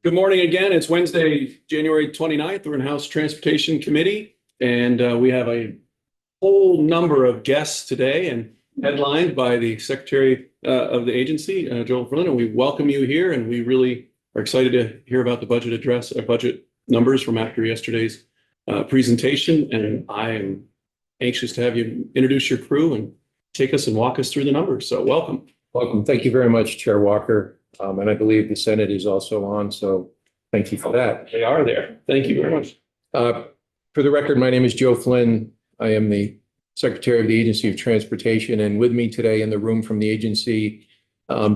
Good morning again. It's Wednesday, January 29th. We're in House Transportation Committee, and we have a whole number of guests today and headlined by the Secretary of the agency, Joel Freeland. And we welcome you here, and we really are excited to hear about the budget address, budget numbers from after yesterday's presentation. And I am anxious to have you introduce your crew and take us and walk us through the numbers. So welcome. Welcome. Thank you very much, Chair Walker. And I believe the Senate is also on, so thank you for that. They are there. Thank you very much. For the record, my name is Joe Flynn. I am the Secretary of the Agency of Transportation, and with me today in the room from the agency,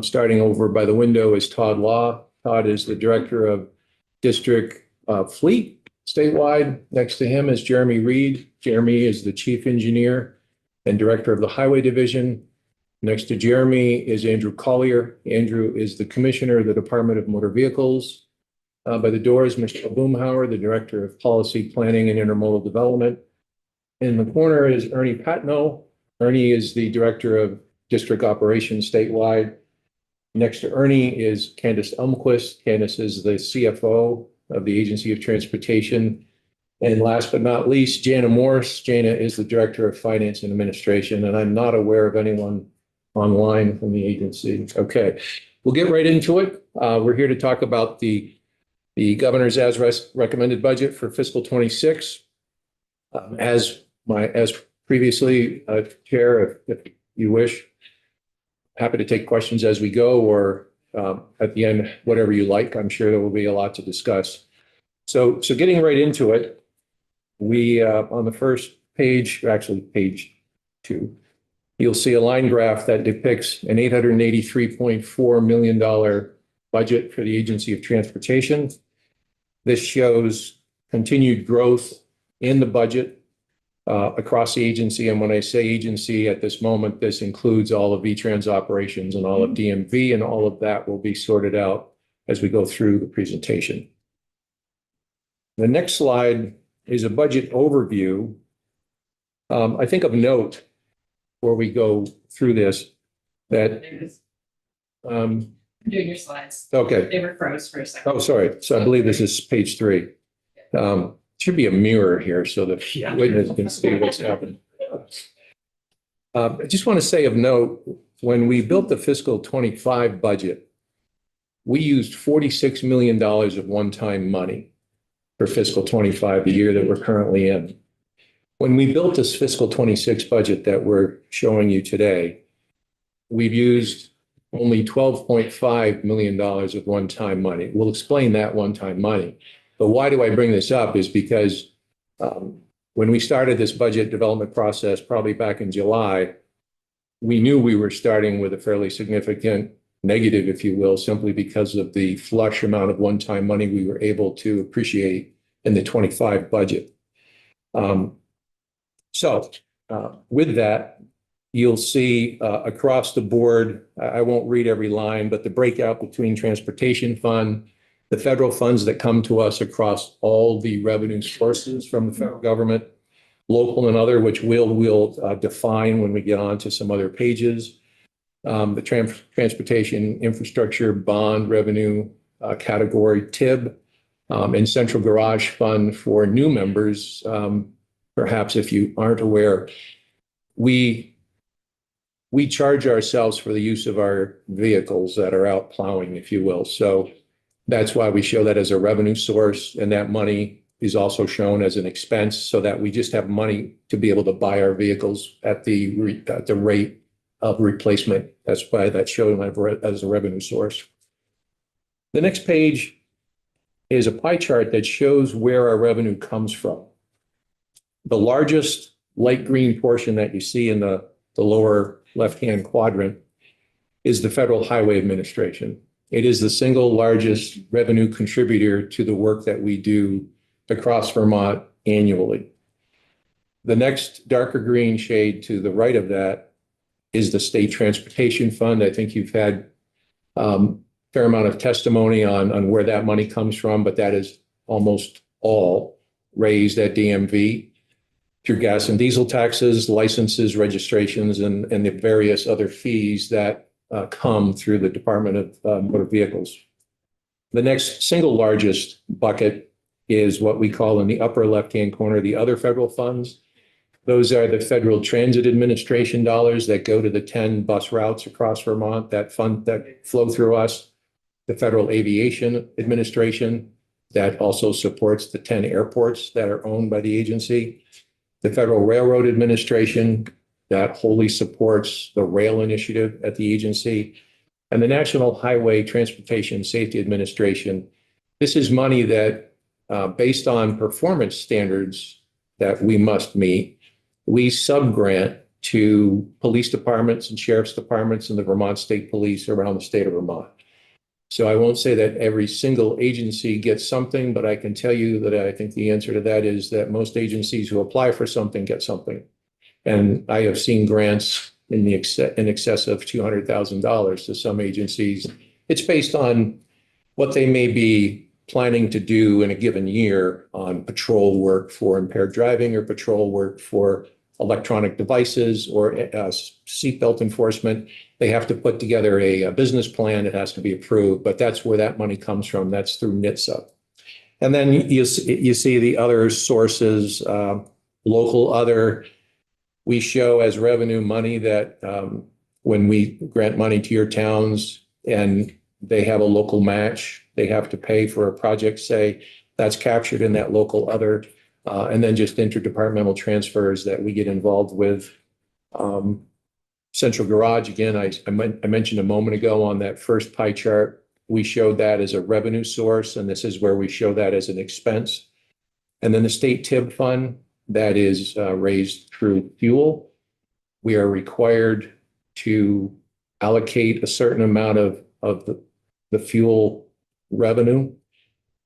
starting over by the window, is Todd Law. Todd is the Director of District Fleet statewide. Next to him is Jeremy Reed. Jeremy is the Chief Engineer and Director of the Highway Division. Next to Jeremy is Andrew Collier. Andrew is the Commissioner of the Department of Motor Vehicles. By the door is Michelle Boomhauer, the Director of Policy Planning and Intermodal Development. In the corner is Ernie Patno. Ernie is the Director of District Operations statewide. Next to Ernie is Candace Elmquist. Candace is the CFO of the Agency of Transportation. And last but not least, Jana Morse. Jana is the Director of Finance and Administration, and I'm not aware of anyone online from the agency. Okay, we'll get right into it. We're here to talk about the governor's as recommended budget for fiscal 26. As previously, Chair, if you wish, happy to take questions as we go, or at the end, whatever you like. I'm sure there will be a lot to discuss. So getting right into it, we on the first page, actually page 2. You'll see a line graph that depicts an $883.4 million budget for the Agency of Transportation. This shows continued growth in the budget across the agency. And when I say agency at this moment, this includes all of VTrans operations and all of DMV, and all of that will be sorted out as we go through the presentation. The next slide is a budget overview. I think of note, before we go through this, that doing your slides. okay. They were froze for a second. Oh, sorry. So I believe this is page 3. Should be a mirror here so the witness can see what's happening. I just want to say of note, when we built the fiscal 25 budget, we used $46 million of one-time money for fiscal 25, the year that we're currently in. When we built this fiscal 26 budget that we're showing you today, we've used only $12.5 million of one-time money. We'll explain that one-time money. But why do I bring this up is because when we started this budget development process, probably back in July, we knew we were starting with a fairly significant negative, if you will, simply because of the flush amount of one-time money we were able to appreciate in the 25 budget. So with that, you'll see across the board, I won't read every line, but the breakout between transportation fund, the federal funds that come to us across all the revenue sources from the federal government, local and other, which we'll define when we get on to some other pages. The transportation infrastructure bond revenue category, TIB, and central garage fund for new members. Perhaps if you aren't aware, we charge ourselves for the use of our vehicles that are out plowing, if you will. So that's why we show that as a revenue source, and that money is also shown as an expense so that we just have money to be able to buy our vehicles at the rate of replacement. That's why that's shown as a revenue source. The next page is a pie chart that shows where our revenue comes from. The largest light green portion that you see in the lower left-hand quadrant is the Federal Highway Administration. It is the single largest revenue contributor to the work that we do across Vermont annually. The next darker green shade to the right of that is the State Transportation Fund. I think you've had a fair amount of testimony on where that money comes from, but that is almost all raised at DMV through gas and diesel taxes, licenses, registrations, and the various other fees that come through the Department of Motor Vehicles. The next single largest bucket is what we call in the upper left-hand corner, the other federal funds. Those are the Federal Transit Administration dollars that go to the 10 bus routes across Vermont that flow through us. The Federal Aviation Administration that also supports the 10 airports that are owned by the agency. The Federal Railroad Administration that wholly supports the rail initiative at the agency. And the National Highway Transportation Safety Administration. This is money that, based on performance standards that we must meet, we subgrant to police departments and sheriff's departments and the Vermont State Police around the state of Vermont. So I won't say that every single agency gets something, but I can tell you that I think the answer to that is that most agencies who apply for something get something. And I have seen grants in excess of $200,000 to some agencies. It's based on what they may be planning to do in a given year on patrol work for impaired driving or patrol work for electronic devices or seatbelt enforcement. They have to put together a business plan. It has to be approved, but that's where that money comes from. That's through NHTSA. And then you see the other sources, local other. We show as revenue money that when we grant money to your towns and they have a local match, they have to pay for a project, say, that's captured in that local other. And then just interdepartmental transfers that we get involved with. Central Garage, again, I mentioned a moment ago on that first pie chart, we showed that as a revenue source, and this is where we show that as an expense. And then the state TIB fund, that is raised through fuel. We are required to allocate a certain amount of the fuel revenue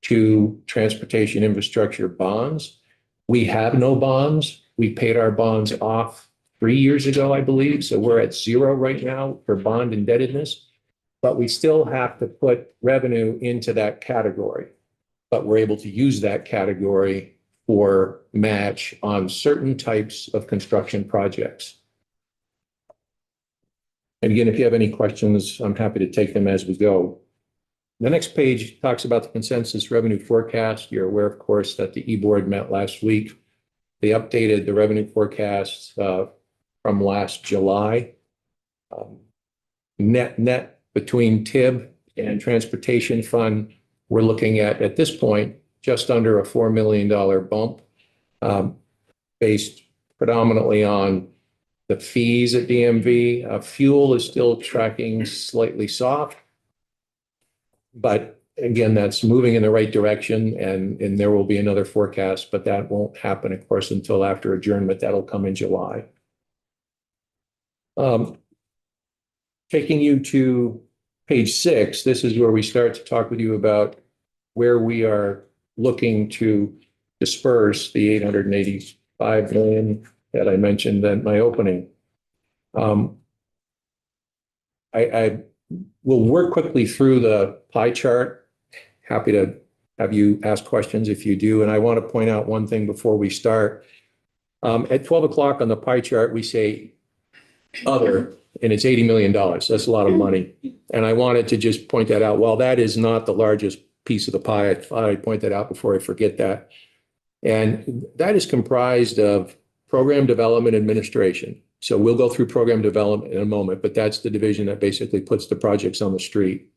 to transportation infrastructure bonds. We have no bonds. We paid our bonds off 3 years ago, I believe. So we're at zero right now for bond indebtedness, but we still have to put revenue into that category. But we're able to use that category for match on certain types of construction projects. And again, if you have any questions, I'm happy to take them as we go. The next page talks about the consensus revenue forecast. You're aware, of course, that the E-Board met last week. They updated the revenue forecast from last July. Net between TIB and Transportation Fund, we're looking at this point, just under a $4 million bump, based predominantly on the fees at DMV. Fuel is still tracking slightly soft. But again, that's moving in the right direction, and there will be another forecast, but that won't happen, of course, until after adjournment. That'll come in July. Taking you to page 6, this is where we start to talk with you about where we are looking to disperse the $885 million that I mentioned in my opening. I will work quickly through the pie chart. Happy to have you ask questions if you do. And I want to point out one thing before we start. At 12 o'clock on the pie chart, we say other, and it's $80 million. That's a lot of money. And I wanted to just point that out. While that is not the largest piece of the pie, I thought I'd point that out before I forget that. And that is comprised of program development administration. So we'll go through program development in a moment, but that's the division that basically puts the projects on the street.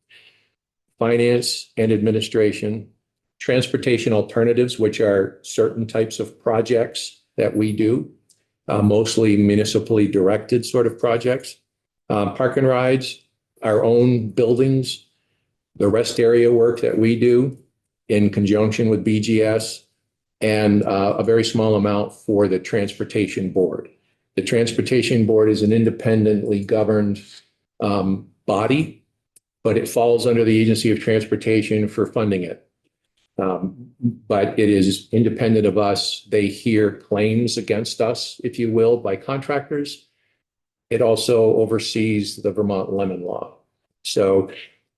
Finance and administration, transportation alternatives, which are certain types of projects that we do, mostly municipally directed sort of projects. Park and rides, our own buildings, the rest area work that we do in conjunction with BGS, and a very small amount for the Transportation Board. The Transportation Board is an independently governed body, but it falls under the Agency of Transportation for funding it. But it is independent of us. They hear claims against us, if you will, by contractors. It also oversees the Vermont Lemon Law. So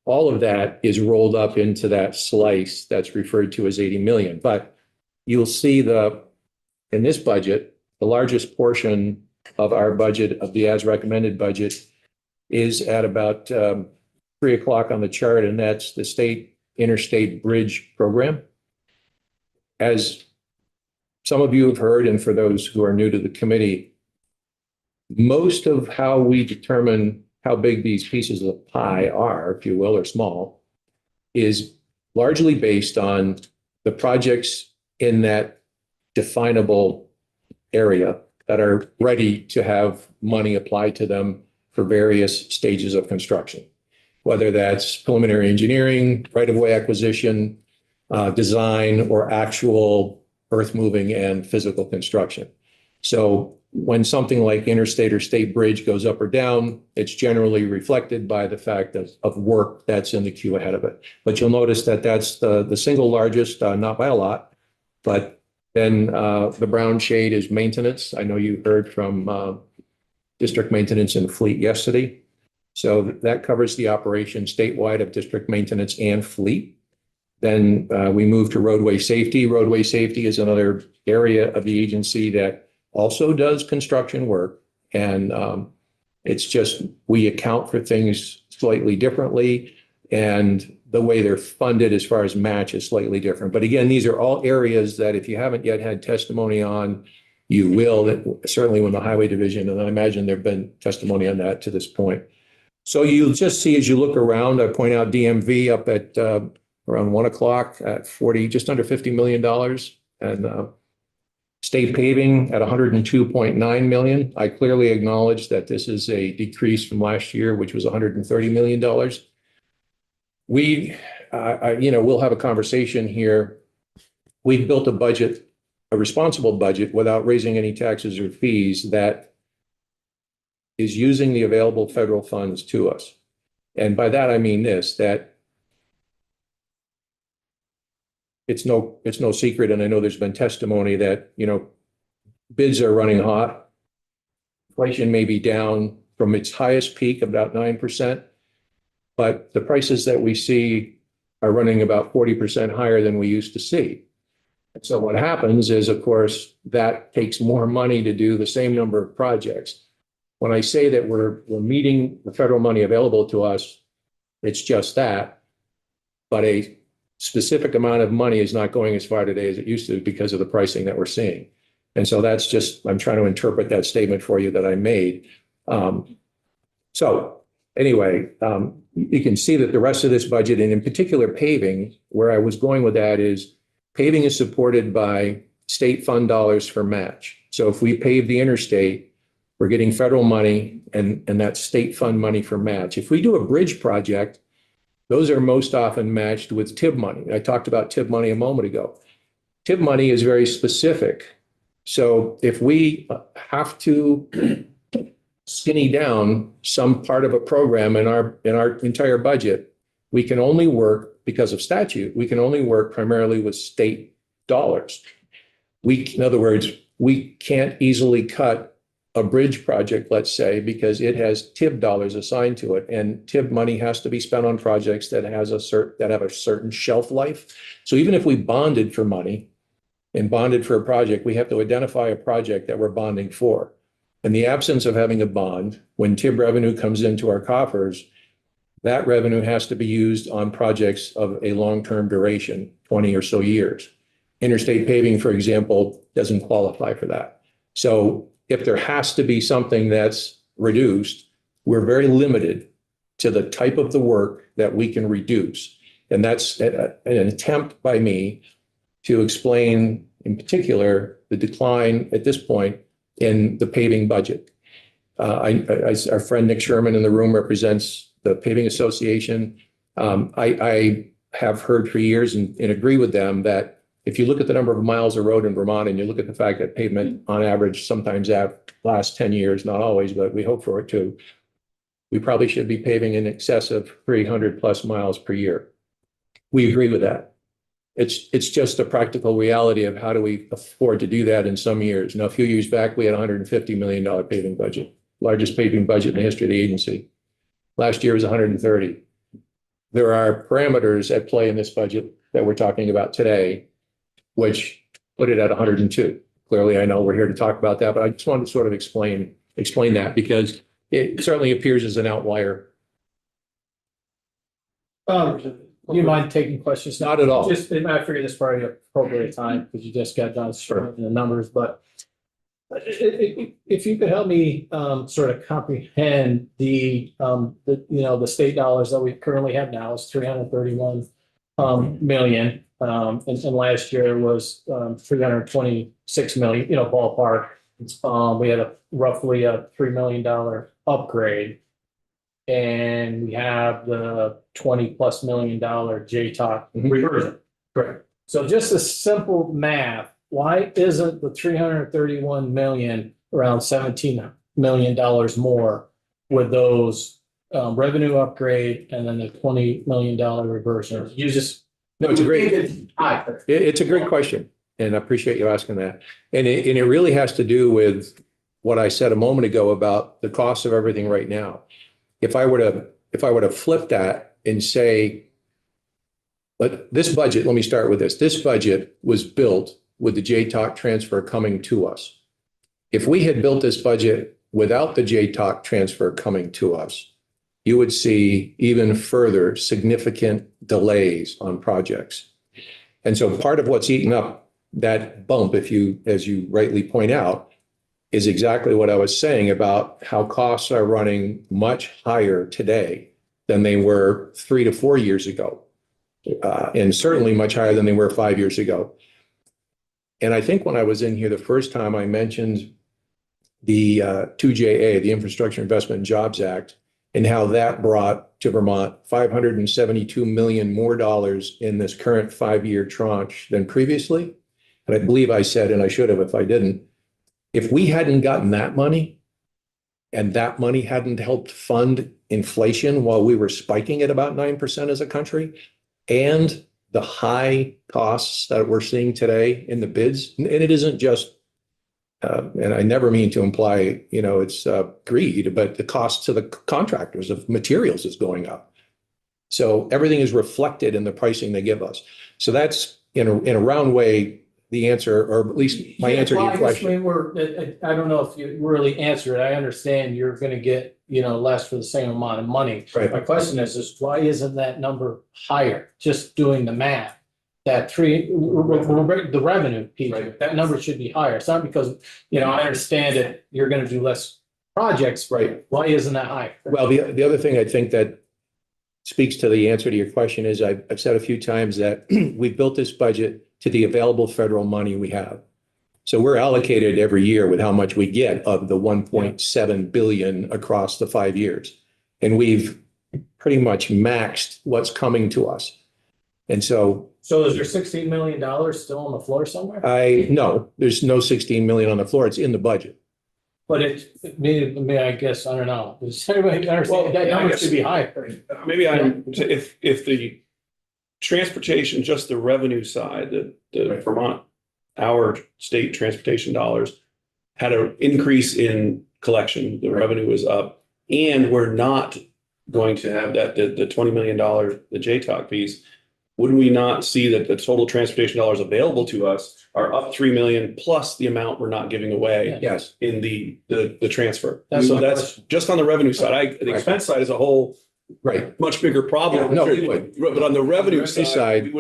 all of that is rolled up into that slice that's referred to as 80 million. But you'll see in this budget, the largest portion of our budget, of the as recommended budget, is at about 3 o'clock on the chart, and that's the state Interstate Bridge Program. As some of you have heard, and for those who are new to the committee, most of how we determine how big these pieces of pie are, if you will, or small, is largely based on the projects in that definable area that are ready to have money applied to them for various stages of construction, whether that's preliminary engineering, right-of-way acquisition, design, or actual earth moving and physical construction. So when something like interstate or state bridge goes up or down, it's generally reflected by the fact of work that's in the queue ahead of it. But you'll notice that that's the single largest, not by a lot, but then the brown shade is maintenance. I know you heard from district maintenance and fleet yesterday. So that covers the operation statewide of district maintenance and fleet. Then we move to roadway safety. Roadway safety is another area of the agency that also does construction work. And it's just, we account for things slightly differently. And the way they're funded as far as match is slightly different. But again, these are all areas that if you haven't yet had testimony on, you will, that certainly when the highway division, and I imagine there've been testimony on that to this point. So you'll just see as you look around, I point out DMV up at around 1 o'clock at 40, just under $50 million. And state paving at 102.9 million. I clearly acknowledge that this is a decrease from last year, which was $130 million. We'll have a conversation here. We've built a budget, a responsible budget without raising any taxes or fees that is using the available federal funds to us. And by that, I mean this, that it's no secret, and I know there's been testimony that, bids are running hot. Inflation may be down from its highest peak, about 9%, but the prices that we see are running about 40% higher than we used to see. And so what happens is, of course, that takes more money to do the same number of projects. When I say that we're meeting the federal money available to us, it's just that, but a specific amount of money is not going as far today as it used to because of the pricing that we're seeing. And so that's just, I'm trying to interpret that statement for you that I made. So anyway, you can see that the rest of this budget, and in particular paving, where I was going with that is paving is supported by state fund dollars for match. So if we pave the interstate, we're getting federal money and that's state fund money for match. If we do a bridge project, those are most often matched with TIB money. I talked about TIB money a moment ago. TIB money is very specific. So if we have to skinny down some part of a program in our entire budget, we can only work, because of statute, we can only work primarily with state dollars. In other words, we can't easily cut a bridge project, let's say, because it has TIB dollars assigned to it, and TIB money has to be spent on projects that have a certain shelf life. So even if we bonded for money and bonded for a project, we have to identify a project that we're bonding for. In the absence of having a bond, when TIB revenue comes into our coffers, that revenue has to be used on projects of a long-term duration, 20 or so years. Interstate paving, for example, doesn't qualify for that. So if there has to be something that's reduced, we're very limited to the type of the work that we can reduce. And that's an attempt by me to explain, in particular, the decline at this point in the paving budget. Our friend Nick Sherman in the room represents the Paving Association. I have heard for years and agree with them that if you look at the number of miles of road in Vermont and you look at the fact that pavement on average sometimes lasts 10 years, not always, but we hope for it too, we probably should be paving in excess of 300 plus miles per year. We agree with that. It's just a practical reality of how do we afford to do that in some years. Now, a few years back, we had a $150 million paving budget, largest paving budget in the history of the agency. Last year was 130. There are parameters at play in this budget that we're talking about today, which put it at 102. Clearly, I know we're here to talk about that, but I just wanted to sort of explain that because it certainly appears as an outlier. Do you mind taking questions? Not at all. Just, and I figure this is probably appropriate time because you just got done showing the numbers, but if you could help me sort of comprehend the the state dollars that we currently have now is 331 million. And last year was 326 million, ballpark. We had roughly a $3 million upgrade. And we have the $20+ million JTOC reversion. Correct. So just a simple math, why isn't the 331 million around $17 million more with those revenue upgrade and then the $20 million reversion? You just. No, it's a great, Hi. it's a great question, and I appreciate you asking that. And it really has to do with what I said a moment ago about the cost of everything right now. If I were to flip that and say, but this budget, let me start with this. This budget was built with the JTOC transfer coming to us. If we had built this budget without the JTOC transfer coming to us, you would see even further significant delays on projects. And so part of what's eating up that bump, as you rightly point out, is exactly what I was saying about how costs are running much higher today than they were 3 to 4 years ago. And certainly much higher than they were 5 years ago. And I think when I was in here the first time, I mentioned the 2JA, the Infrastructure Investment and Jobs Act, and how that brought to Vermont $572 million more dollars in this current 5-year tranche than previously. And I believe I said, and I should have if I didn't, if we hadn't gotten that money and that money hadn't helped fund inflation while we were spiking at about 9% as a country, and the high costs that we're seeing today in the bids, and it isn't just, and I never mean to imply, it's greed, but the cost to the contractors of materials is going up. So everything is reflected in the pricing they give us. So that's in a round way, the answer, or at least my answer to your question. I don't know if you really answered it. I understand you're going to get, less for the same amount of money. Right. My question is why isn't that number higher? Just doing the math, the revenue piece, Right. that number should be higher. It's not because, I understand that you're going to do less projects. Right. Why isn't that higher? Well, the other thing I think that speaks to the answer to your question is I've said a few times that we've built this budget to the available federal money we have. So we're allocated every year with how much we get of the 1.7 billion across the 5 years. And we've pretty much maxed what's coming to us. And so is there $16 million still on the floor somewhere? no, there's no 16 million on the floor. It's in the budget. But maybe I guess, I don't know. Does everybody understand Well, that yeah, I number guess- should be higher? Maybe if the transportation, just the revenue side, the Right. Vermont, our state transportation dollars had an increase in collection, the revenue was up, and we're not going to have that, the $20 million, the JTOC piece. Would we not see that the total transportation dollars available to us are up 3 million plus the amount we're not giving away Yes. in the transfer? That's So my that's question. just on the revenue side. The Right. expense side is a whole Right. much bigger problem. Yeah, no, it would. But on the revenue revenue side, side-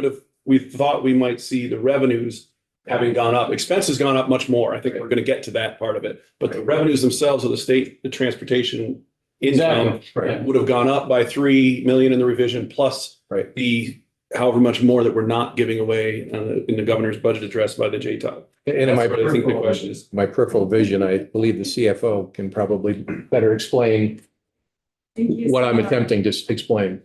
we thought we might see the revenues having gone up. Expenses gone up much more. I think we're going to get to that part of it. But the revenues themselves of the state, the transportation income Exactly. Right. would have gone up by 3 million in the revision, plus Right. the however much more that we're not giving away in the governor's budget address by the JTOC. And in my That's what I think the peripheral- question is. my peripheral vision, I believe the CFO can probably better explain Thank you what so I'm much. attempting to explain.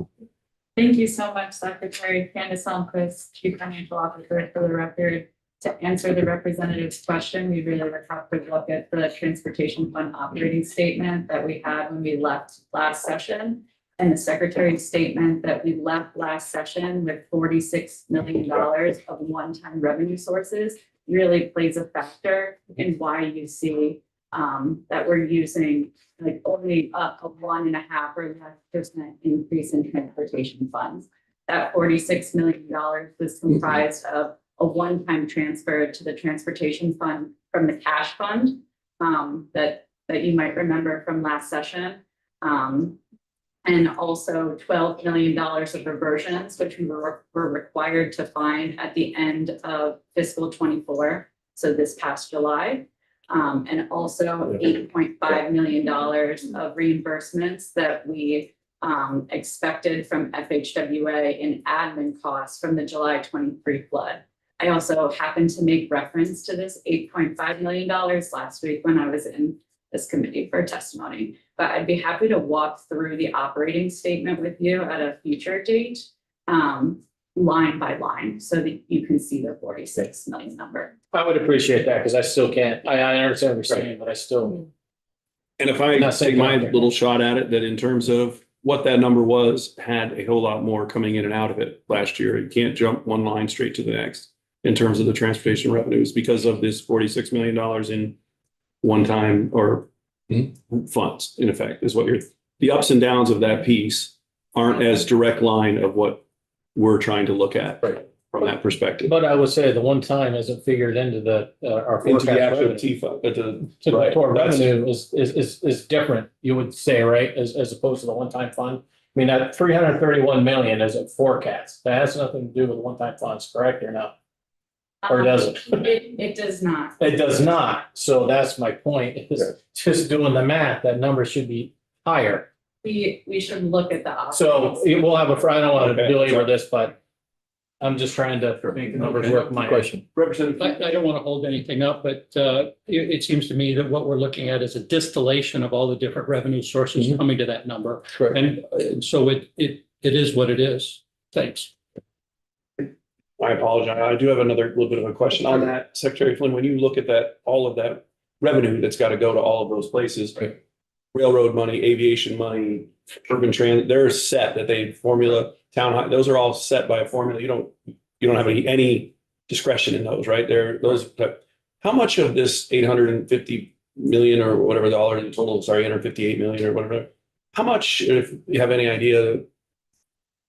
Thank you so much, Secretary Candace Elmquist, Chief Financial Officer, for the record. To answer the representative's question, we really would have to look at the transportation fund operating statement that we had when we left last session. And the secretary's statement that we left last session with $46 million of one-time revenue sources really plays a factor in why you see that we're using like only a 1.5% or less increase in transportation funds. That $46 million was comprised of a one-time transfer to the transportation fund from the cash fund that you might remember from last session. And also $12 million of reversions, which we were required to find at the end of fiscal 24. So this past July. And also $8.5 million of reimbursements that we expected from FHWA in admin costs from the July 23 flood. I also happened to make reference to this $8.5 million last week when I was in this committee for testimony. But I'd be happy to walk through the operating statement with you at a future date, line by line, so that you can see the 46 million number. I would appreciate that because I still can't, I understand what you're saying, but I still. And if I Not take saying my out there. little shot at it, that in terms of what that number was, had a whole lot more coming in and out of it last year. You can't jump one line straight to the next in terms of the transportation revenues because of this $46 million in one-time or funds, in effect, is what the ups and downs of that piece aren't as direct line of what we're trying to look at Right. from that perspective. But I would say the one time isn't figured into the, our Into the forecast actual revenue. T fund, but the. So the right, core that's- revenue is different, you would say, right, as opposed to the one-time fund? I mean, that 331 million is a forecast, that has nothing to do with one-time funds, correct or not? Or does it? It does not. It does not, so that's my point, is Yeah. just doing the math, that number should be higher. We should look at the. So we'll have I don't want to Okay. belabor this, but I'm just trying to make the numbers work my. Question. Representative. I don't want to hold anything up, but it seems to me that what we're looking at is a distillation of all the different revenue sources Mhm. coming to that number. Correct. And so it is what it is. Thanks. I apologize. I do have another little bit of a question on that. Secretary Flynn, when you look at that, all of that revenue that's got to go to all of those places. Right. Railroad money, aviation money, urban transit, they're set that they formula, town high, those are all set by a formula. You don't have any discretion in those, right? How much of this 850 million or whatever dollars in total, sorry, 858 million or whatever, how much, if you have any idea,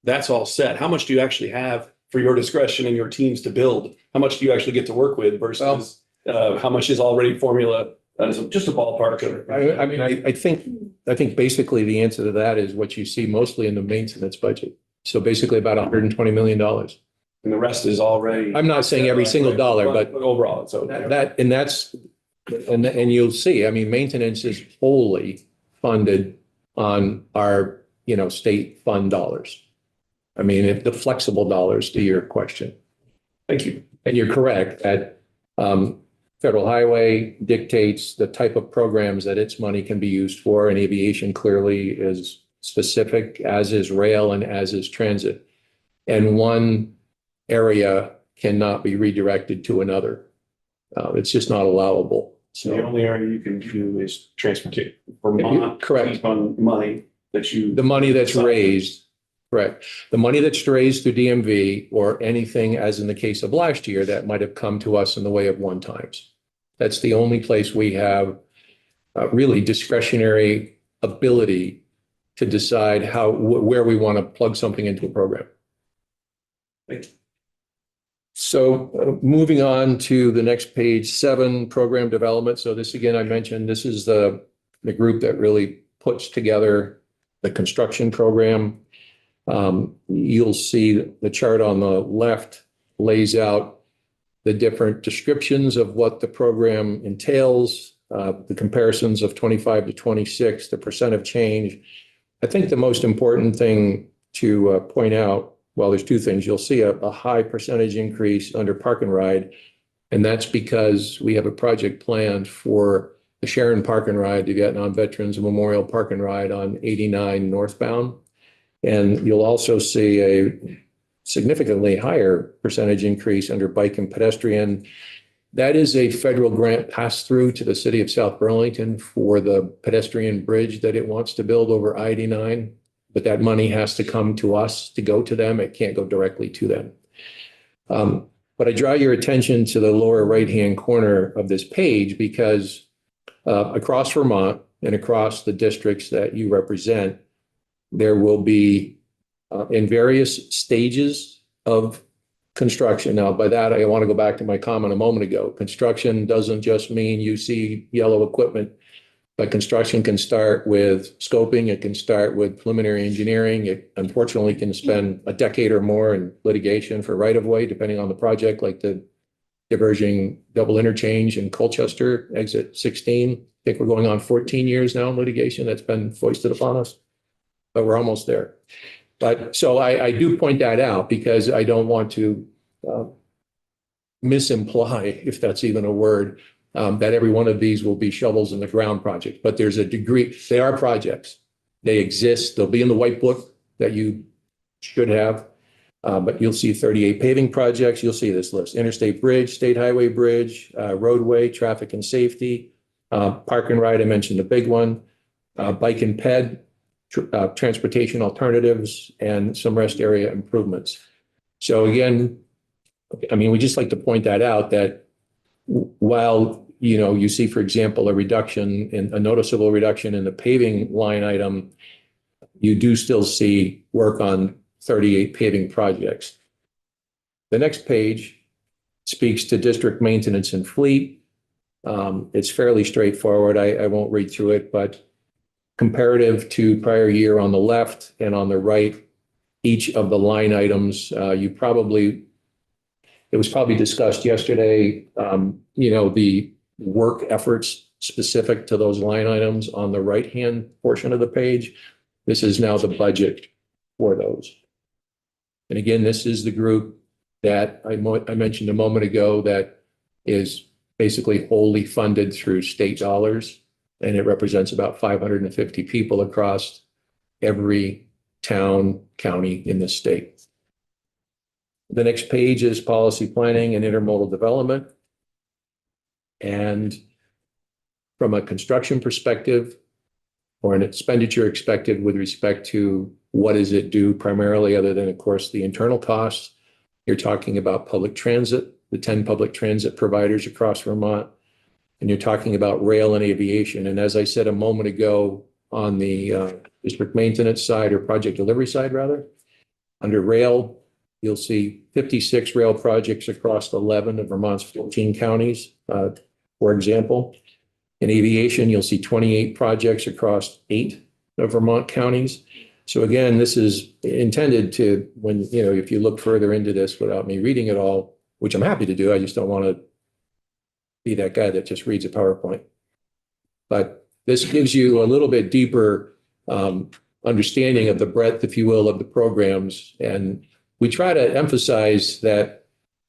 that's all set, how much do you actually have for your discretion and your teams to build? How much do you actually get to work with versus how much is already formula? Just a ballpark of. I mean, I think basically the answer to that is what you see mostly in the maintenance budget. So basically about $120 million. And the rest is already. I'm not saying every single dollar, but overall, so. and you'll see, I mean, maintenance is wholly funded on our, state fund dollars. I mean, if the flexible dollars to your question. Thank you. And you're correct that Federal Highway dictates the type of programs that its money can be used for, and aviation clearly is specific, as is rail and as is transit. And one area cannot be redirected to another. It's just not allowable. So the So only area you can do is transportation. Vermont. Correct. On money that you. the money that's raised, correct, the money that's raised through DMV or anything, as in the case of last year, that might have come to us in the way of one times. That's the only place we have really discretionary ability to decide where we want to plug something into a program. Thank you. So moving on to the next page, 7, program development. So this, again, I mentioned, this is the group that really puts together the construction program. You'll see the chart on the left lays out the different descriptions of what the program entails, the comparisons of 25 to 26, the percent of change. I think the most important thing to point out, well, there's 2 things. You'll see a high percentage increase under Park and Ride, and that's because we have a project planned for the Sharon Park and Ride to Vietnam Veterans Memorial Park and Ride on 89 northbound. And you'll also see a significantly higher percentage increase under bike and pedestrian. That is a federal grant pass-through to the city of South Burlington for the pedestrian bridge that it wants to build over I-89. But that money has to come to us to go to them. It can't go directly to them. But I draw your attention to the lower right-hand corner of this page because across Vermont and across the districts that you represent, there will be in various stages of construction. Now, by that, I want to go back to my comment a moment ago. Construction doesn't just mean you see yellow equipment But construction can start with scoping, it can start with preliminary engineering. It unfortunately can spend a decade or more in litigation for right-of-way, depending on the project, like the diverging double interchange in Colchester, exit 16. I think we're going on 14 years now in litigation that's been foisted upon us, but we're almost there. But so I do point that out because I don't want to misimply, if that's even a word, that every one of these will be shovels in the ground project, but there's a degree, they are projects. They exist. They'll be in the white book that you should have. But you'll see 38 paving projects. You'll see this list: interstate bridge, state highway bridge, roadway, traffic and safety, park and ride. I mentioned the big one, bike and ped, transportation alternatives, and some rest area improvements. So again, I mean, we just like to point that out that while, you know, you see, for example, a noticeable reduction in the paving line item, you do still see work on 38 paving projects. The next page speaks to district maintenance and fleet. It's fairly straightforward. I won't read through it, but comparative to prior year on the left and on the right, each of the line items, it was probably discussed yesterday, you know, the work efforts specific to those line items on the right-hand portion of the page. This is now the budget for those. And again, this is the group that I mentioned a moment ago that is basically wholly funded through state dollars, and it represents about 550 people across every town, county in the state. The next page is policy planning and intermodal development. And from a construction perspective, or an expenditure expected with respect to what does it do primarily, other than, of course, the internal costs, you're talking about public transit, the 10 public transit providers across Vermont, and you're talking about rail and aviation. And as I said a moment ago, on the district maintenance side, or project delivery side rather, under rail, you'll see 56 rail projects across 11 of Vermont's 14 counties, for example. In aviation, you'll see 28 projects across 8 of Vermont counties. So again, this is intended to, when, you know, if you look further into this without me reading it all, which I'm happy to do, I just don't want to be that guy that just reads a PowerPoint. But this gives you a little bit deeper understanding of the breadth, if you will, of the programs. And we try to emphasize that,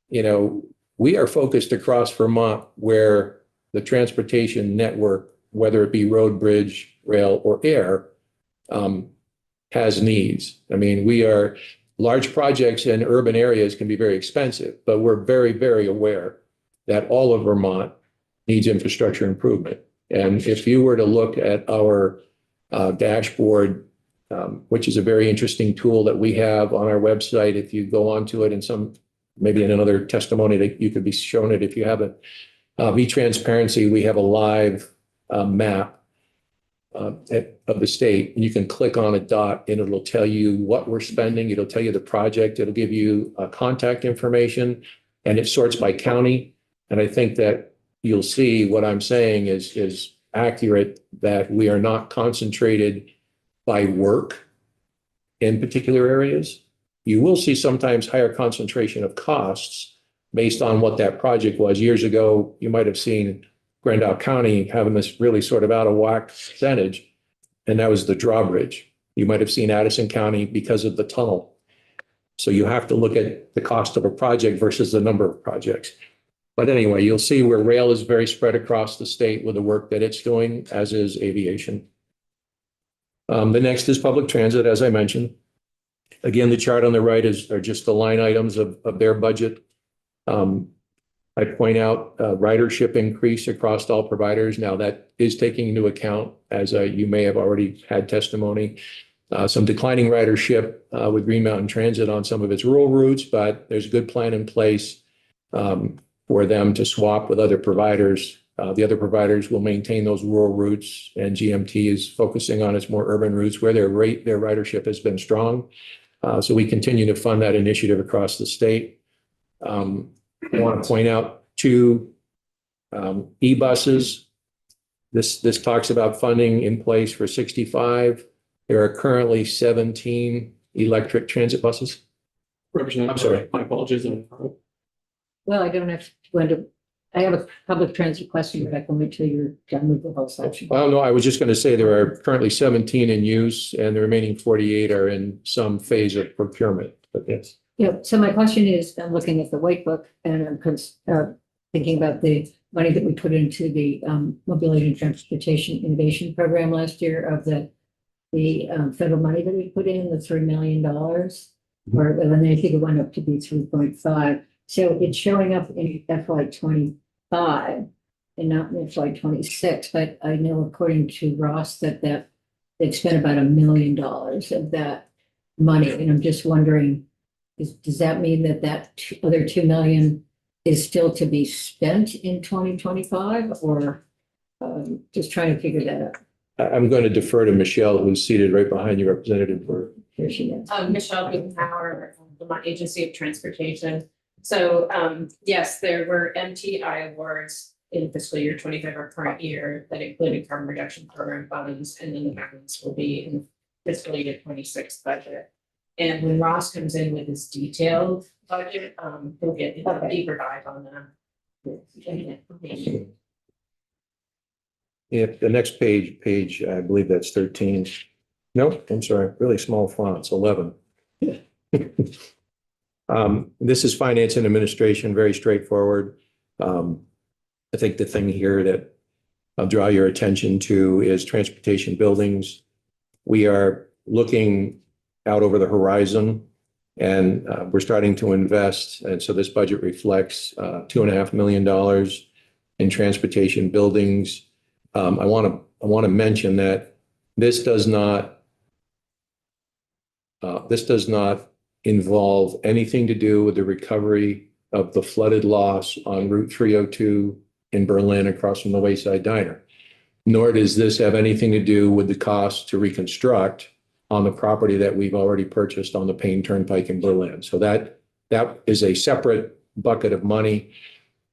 you know, we are focused across Vermont where the transportation network, whether it be road, bridge, rail, or air, has needs. I mean, large projects in urban areas can be very expensive, but we're very, very aware that all of Vermont needs infrastructure improvement. And if you were to look at our dashboard, which is a very interesting tool that we have on our website, if you go onto it maybe in another testimony that you could be shown it if you haven't, V-Transparency, we have a live map of the state, and you can click on a dot and it'll tell you what we're spending. It'll tell you the project. It'll give you contact information, and it sorts by county. And I think that you'll see what I'm saying is accurate, that we are not concentrated by work in particular areas. You will see sometimes higher concentration of costs based on what that project was. Years ago, you might have seen Grand Isle County having this really sort of out of whack percentage, and that was the drawbridge. You might have seen Addison County because of the tunnel. So you have to look at the cost of a project versus the number of projects. But anyway, you'll see where rail is very spread across the state with the work that it's doing, as is aviation. The next is public transit, as I mentioned. Again, the chart on the right are just the line items of their budget. I point out ridership increase across all providers. Now that is taking into account, as you may have already had testimony, some declining ridership with Green Mountain Transit on some of its rural routes, but there's a good plan in place for them to swap with other providers. The other providers will maintain those rural routes, and GMT is focusing on its more urban routes where their ridership has been strong. So we continue to fund that initiative across the state. I want to point out 2 e-buses This talks about funding in place for 65. There are currently 17 electric transit buses. Representative, I'm sorry. My apologies. Well, I don't have to go into, I have a public transit question, but I can wait till you're done with the whole section. Well, no, I was just going to say there are currently 17 in use and the remaining 48 are in some phase of procurement, but yes. Yeah, so my question is, I'm looking at the white book and I'm thinking about the money that we put into the Mobility and Transportation Innovation Program last year of the federal money that we put in, the $3 million. Or, and then I think it went up to be 3.5. So it's showing up in FY 25 and not in FY 26. But I know according to Ross that they've spent about $1 million of that money. And I'm just wondering, does that mean that other 2 million is still to be spent in 2025 or just trying to figure that out? I'm going to defer to Michelle, who's seated right behind you, Representative Burr. Here she is. Michelle Buchenhauer, Vermont Agency of Transportation. So, yes, there were MTI awards in fiscal year 25, our current year, that included carbon reduction program funds, and then the balance will be in fiscal year 26 budget. And when Ross comes in with his detailed budget, he'll get a deeper dive on that. Yeah, the next page, I believe that's 13. Nope, I'm sorry, really small fonts, 11. This is finance and administration, very straightforward. I think the thing here that I'll draw your attention to is transportation buildings. We are looking out over the horizon and we're starting to invest. And so this budget reflects $2.5 million in transportation buildings. I want to mention that this does not involve anything to do with the recovery of the flooded loss on Route 302 in Berlin across from the Wayside Diner. Nor does this have anything to do with the cost to reconstruct on the property that we've already purchased on the Payne Turnpike in Berlin. So that is a separate bucket of money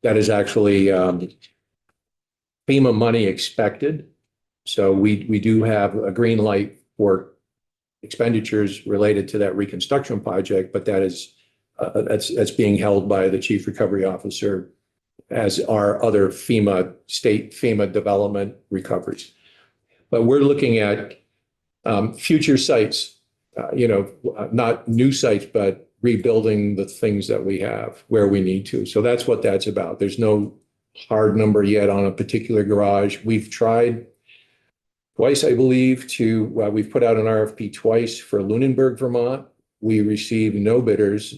that is actually FEMA money expected. So we do have a green light for expenditures related to that reconstruction project, but that's being held by the Chief Recovery Officer, as are other state FEMA development recoveries. But we're looking at future sites, not new sites, but rebuilding the things that we have where we need to. So that's what that's about. There's no hard number yet on a particular garage. We've tried twice, I believe, we've put out an RFP twice for Lunenburg, Vermont. We received no bidders.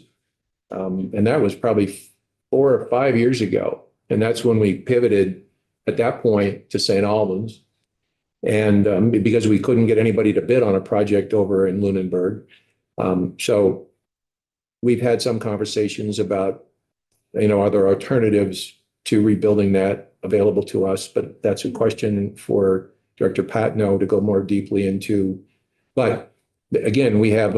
And that was probably 4 or 5 years ago. And that's when we pivoted at that point to St. Albans. And because we couldn't get anybody to bid on a project over in Lunenburg. So we've had some conversations about, are there alternatives to rebuilding that available to us? But that's a question for Director Patno to go more deeply into. But again, we have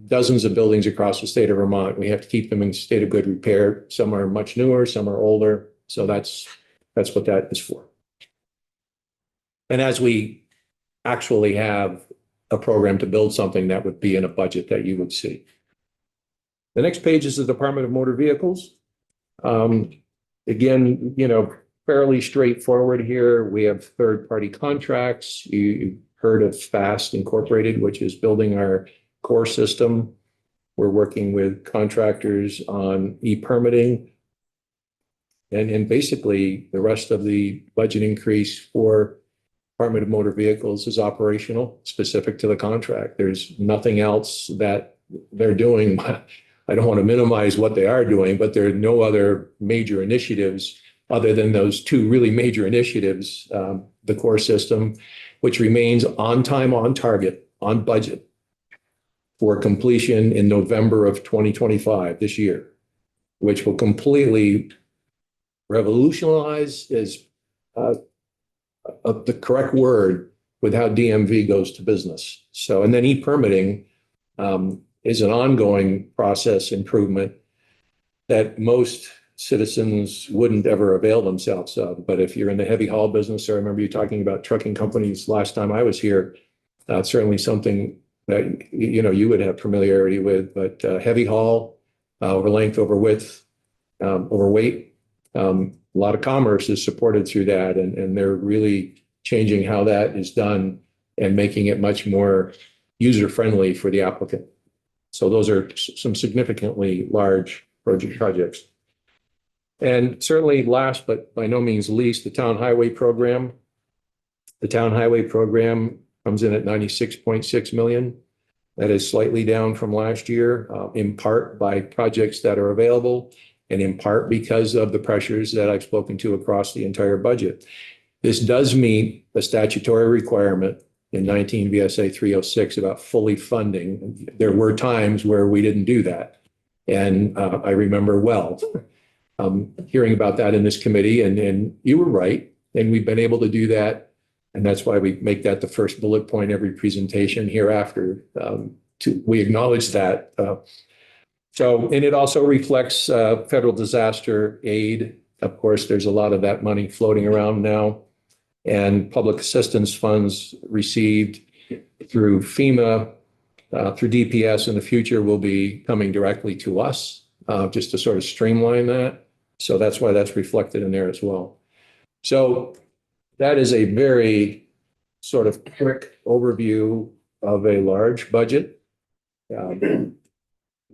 dozens of buildings across the state of Vermont. We have to keep them in state of good repair. Some are much newer, some are older. So that's what that is for. And as we actually have a program to build something, that would be in a budget that you would see. The next page is the Department of Motor Vehicles. Again, fairly straightforward here. We have third-party contracts. You heard of FAST Incorporated, which is building our core system. We're working with contractors on e-permitting. And basically, the rest of the budget increase for Department of Motor Vehicles is operational, specific to the contract. There's nothing else that they're doing. I don't want to minimize what they are doing, but there are no other major initiatives other than those two really major initiatives, the core system, which remains on time, on target, on budget for completion in November of 2025, this year, which will completely revolutionize is the correct word with how DMV goes to business. So, and then e-permitting is an ongoing process improvement that most citizens wouldn't ever avail themselves of. But if you're in the heavy haul business, or I remember you talking about trucking companies last time I was here, certainly something that, you would have familiarity with, but heavy haul, over length, over width, over weight, a lot of commerce is supported through that, and they're really changing how that is done and making it much more user-friendly for the applicant. So those are some significantly large projects. And certainly last, but by no means least, the town highway program. The town highway program comes in at 96.6 million. That is slightly down from last year, in part by projects that are available, and in part because of the pressures that I've spoken to across the entire budget. This does meet the statutory requirement in 19 VSA 306 about fully funding. There were times where we didn't do that. And I remember well hearing about that in this committee, and you were right. And we've been able to do that. And that's why we make that the first bullet point every presentation hereafter. We acknowledge that. And it also reflects federal disaster aid. Of course, there's a lot of that money floating around now. And public assistance funds received through FEMA, through DPS in the future will be coming directly to us, just to sort of streamline that. So that's why that's reflected in there as well. So that is a very sort of quick overview of a large budget.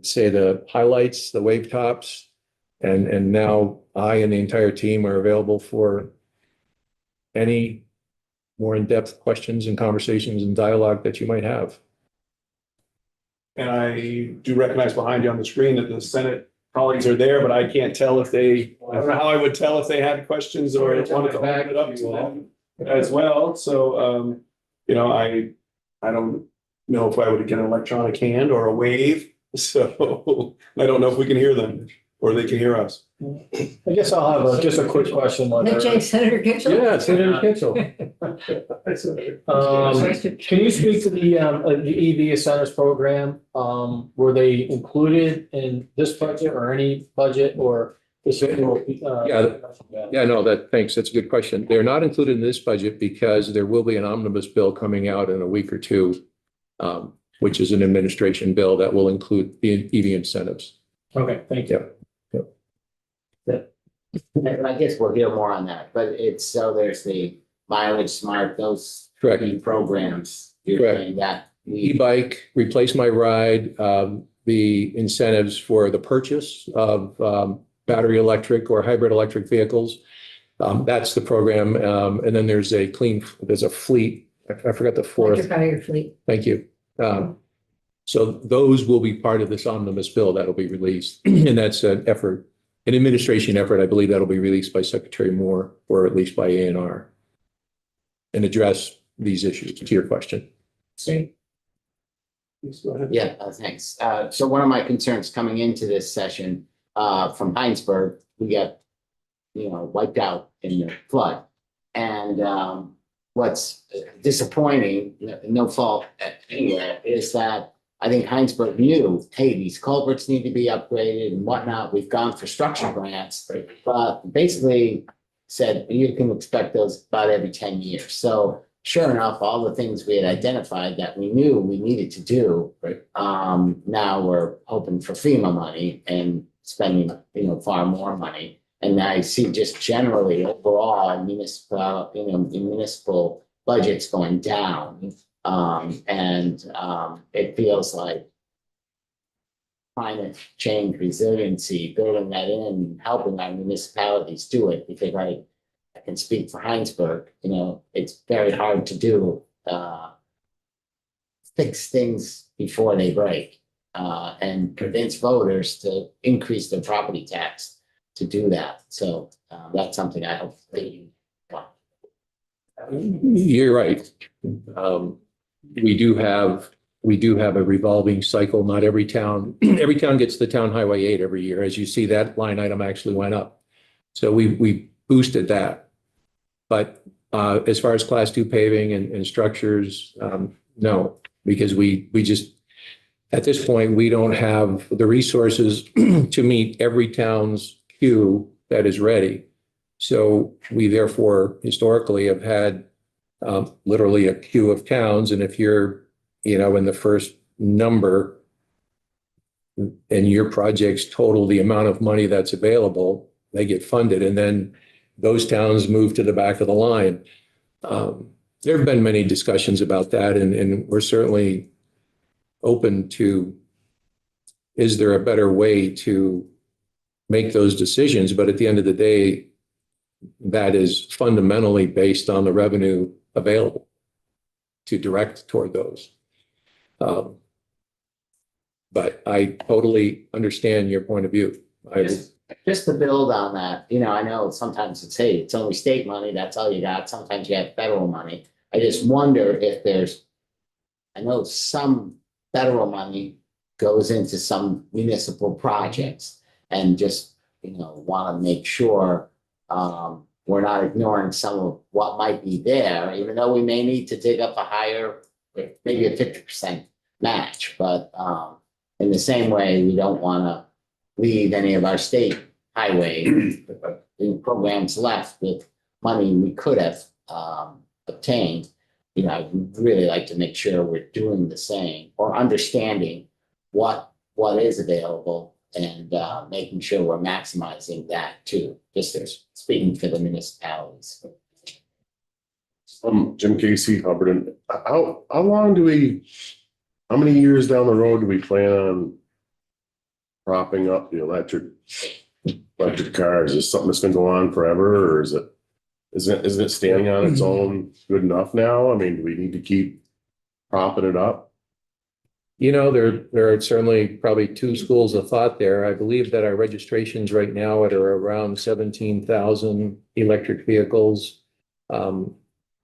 Say the highlights, the wave tops, and now I and the entire team are available for any more in-depth questions and conversations and dialogue that you might have. And I do recognize behind you on the screen that the Senate colleagues are there, but I can't tell if I don't know how I would tell if they had questions or wanted to open it up to them as well. So, I don't know if I would get an electronic hand or a wave. So I don't know if we can hear them or they can hear us. I guess I'll have just a quick question. Senator Kitchell? Yeah, Senator Kitchell. Can you speak to the EV incentives program? Were they included in this budget or any budget or? Thanks. That's a good question. They're not included in this budget because there will be an omnibus bill coming out in a week or two, which is an administration bill that will include the EV incentives. Okay, thank you. And I guess we'll hear more on that, but there's the mileage smart, those Correct. programs. You're Correct. saying that E-bike, replace my ride, the incentives for the purchase of battery electric or hybrid electric vehicles. That's the program. And then there's a fleet. I forgot the fourth. Electrify your fleet. Thank you. So those will be part of this omnibus bill that'll be released. And that's an administration effort. I believe that'll be released by Secretary Moore or at least by ANR and address these issues to your question. See? Please go ahead. Yeah, thanks. So one of my concerns coming into this session from Heinsberg, we got, wiped out in the flood. And what's disappointing, no fault anywhere, is that I think Heinsberg knew, hey, these culverts need to be upgraded and whatnot. We've gone for structure grants, but basically said you can expect those about every 10 years. So sure enough, all the things we had identified that we knew we needed to do, now we're hoping for FEMA money and spending, far more money. And I see just generally overall municipal budgets going down. It feels like climate change resiliency, building that in, helping our municipalities do it, because I can speak for Heinsberg, it's very hard to do, fix things before they break, and convince voters to increase their property tax to do that. So that's something I hope that you want. You're right. We do have a revolving cycle. Not every town gets the town highway 8 every year. As you see, that line item actually went up. So we boosted that. But as far as class 2 paving and structures, no, because we just, at this point, we don't have the resources to meet every town's queue that is ready. So we therefore historically have had literally a queue of towns. And if you're, in the first number and your projects total the amount of money that's available, they get funded. And then those towns move to the back of the line. There have been many discussions about that, and we're certainly open to, is there a better way to make those decisions? But at the end of the day, that is fundamentally based on the revenue available to direct toward those. But I totally understand your point of view. Just to build on that, I know sometimes it's only state money, that's all you got. Sometimes you have federal money. I just wonder if I know some federal money goes into some municipal projects and just, want to make sure we're not ignoring some of what might be there, even though we may need to dig up a higher, maybe a 50% match. But in the same way, we don't want to leave any of our state highway programs left with money we could have obtained. I'd really like to make sure we're doing the same or understanding what is available and making sure we're maximizing that too. Just as speaking for the municipalities. Jim Casey, Hubbard. How many years down the road do we plan on propping up the electric cars? Is this something that's gonna go on forever, or isn't it standing on its own good enough now? I mean, do we need to keep propping it up? There are certainly probably two schools of thought there. I believe that our registrations right now are around 17,000 electric vehicles.